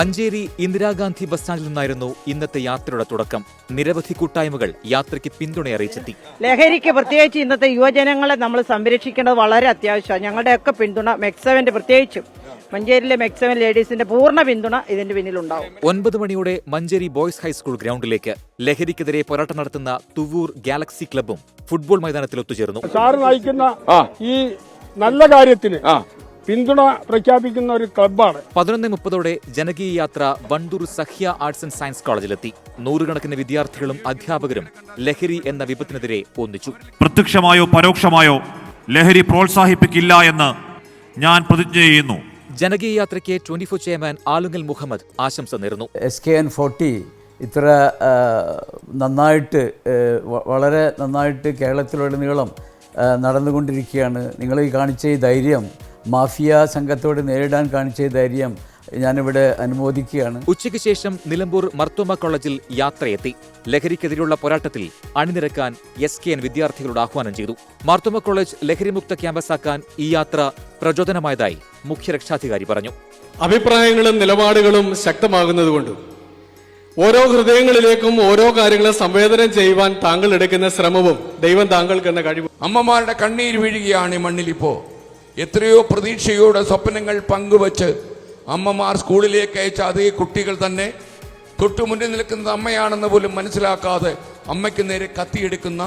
Manjeri Indira Gandhi bus സ്റ്റാൻഡിൽ നിന്നായിരുന്നു ഇന്നത്തെ യാത്രയുടെ തുടക്കം. നിരവധി കൂട്ടായ്മകൾ യാത്രയ്ക്ക് പിന്തുണയറിയിച്ചെത്തി. ലഹരിക്ക് പ്രത്യേകിച്ച് ഇന്നത്തെ യുവജനങ്ങളെ നമ്മൾ സംരക്ഷിക്കേണ്ടത് വളരെ അത്യാവശ്യമാണ്. ഞങ്ങളുടെയൊക്കെ പിന്തുണ മെക്സവന്റെ പ്രത്യേകിച്ചും മഞ്ചേരിയിലെ മെക്സവൻ ലേഡീസിന്റെ പൂർണ്ണ പിന്തുണ ഇതിന്റെ പിന്നിലുണ്ടാവും. 9 മണിയോടെ മഞ്ചേരി ബോയ്സ് ഹൈസ്കൂൾ ഗ്രൗണ്ടിലേക്ക് ലഹരിക്കെതിരെ പോരാട്ടം നടത്തുന്ന തുവൂർ ഗാലക്സി ക്ലബ്ബും ഫുട്ബോൾ മൈതാനത്തിൽ ഒത്തുചേർന്നു. സാർ നയിക്കുന്ന ഈ നല്ല കാര്യത്തിന് പിന്തുണ പ്രഖ്യാപിക്കുന്ന ഒരു ക്ലബ്ബാണ്. 11:30 ജനകീയ യാത്ര Wandoor Sahya arts and science കോളേജിലെത്തി. 100 കണക്കിന് വിദ്യാർത്ഥികളും അധ്യാപകരും ലഹരി എന്ന വിപത്തിനെതിരെ ഒന്നിച്ചു. പ്രത്യക്ഷമായോ പരോക്ഷമായോ ലഹരി പ്രോത്സാഹിപ്പിക്കില്ല എന്ന് ഞാൻ പ്രതിജ്ഞ ചെയ്യുന്നു. ജനകീയ യാത്രയ്ക്ക് 24 ചെയർമാൻ ആലുങ്ങൽ മുഹമ്മദ് ആശംസ നേർന്നു. SKN40 ഇത്ര നന്നായിട്ട് വളരെ നന്നായിട്ട് കേരളത്തിലുടനീളം നടന്നുകൊണ്ടിരിക്കുകയാണ്. നിങ്ങൾ ഈ കാണിച്ച ഈ ധൈര്യം, മാഫിയ സംഘത്തോട് നേരിടാൻ കാണിച്ച ധൈര്യം ഞാനിവിടെ അനുമോദിക്കുകയാണ്. ഉച്ചയ്ക്ക് ശേഷം നിലമ്പൂർ മർത്തോമ കോളേജിൽ യാത്രയെത്തി. ലഹരിക്കെതിരെയുള്ള പോരാട്ടത്തിൽ അണിനിരക്കാൻ SKN വിദ്യാർത്ഥികളോട് ആഹ്വാനം ചെയ്തു. മാർത്തോമ കോളേജ് ലഹരിമുക്ത ക്യാമ്പസാക്കാൻ ഈ യാത്ര പ്രചോദനമായതായി മുഖ്യരക്ഷാധികാരി പറഞ്ഞു. അഭിപ്രായങ്ങളും നിലപാടുകളും ശക്തമാകുന്നതുകൊണ്ടും ഓരോ ഹൃദയങ്ങളിലേക്കും ഓരോ കാര്യങ്ങളെ സംവേദനം ചെയ്യുവാൻ താങ്കൾ എടുക്കുന്ന ശ്രമവും ദൈവം താങ്കൾക്ക് എന്ന കഴിവ്. അമ്മമാരുടെ കണ്ണീര് വീഴുകയാണ് ഈ മണ്ണിലിപ്പോ. എത്രയോ പ്രതീക്ഷയോടെ സ്വപ്നങ്ങൾ പങ്കുവച്ച് അമ്മമാർ സ്കൂളിലേക്ക് അയച്ച അതേ കുട്ടികൾ തന്നെ തൊട്ടുമുന്നിൽ നിൽക്കുന്നത് അമ്മയാണെന്ന് പോലും മനസ്സിലാക്കാതെ അമ്മയ്ക്ക് നേരെ കത്തിയെടുക്കുന്ന,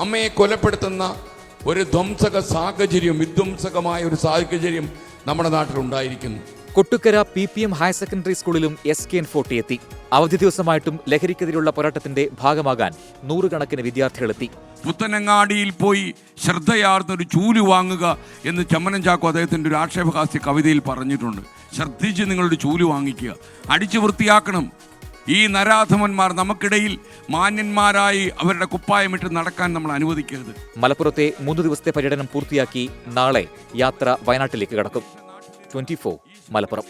അമ്മയെ കൊലപ്പെടുത്തുന്ന ഒരു വിധ്വംസകമായ ഒരു സാഹചര്യം നമ്മുടെ നാട്ടിലുണ്ടായിരിക്കുന്നു. കൊട്ടുക്കര PPM ഹയർ സെക്കൻഡറി സ്കൂളിലും SKN40 എത്തി. അവധി ദിവസമായിട്ടും ലഹരിക്കെതിരെയുള്ള പോരാട്ടത്തിന്റെ ഭാഗമാകാൻ 100 കണക്കിന് വിദ്യാർത്ഥികളെത്തി. പുത്തനങ്ങാടിയിൽ പോയി ശ്രദ്ധയാർന്നൊരു ചൂല് വാങ്ങുക എന്ന് ചമ്മനം ചാക്കോ അദ്ദേഹത്തിൻ്റെ ഒരു ആക്ഷേപഹാസ്യ കവിതയിൽ പറഞ്ഞിട്ടുണ്ട്. ശ്രദ്ധിച്ച് നിങ്ങളൊരു ചൂല് വാങ്ങിക്കുക, അടിച്ചു വൃത്തിയാക്കണം. ഈ നരാധമന്മാർ നമുക്കിടയിൽ മാന്യന്മാരായി അവരുടെ കുപ്പായമിട്ട് നടക്കാൻ നമ്മൾ അനുവദിക്കരുത്. മലപ്പുറത്തെ 3 ദിവസത്തെ പര്യടനം പൂർത്തിയാക്കി നാളെ യാത്ര വയനാട്ടിലേക്ക് കടക്കും. 24 മലപ്പുറം.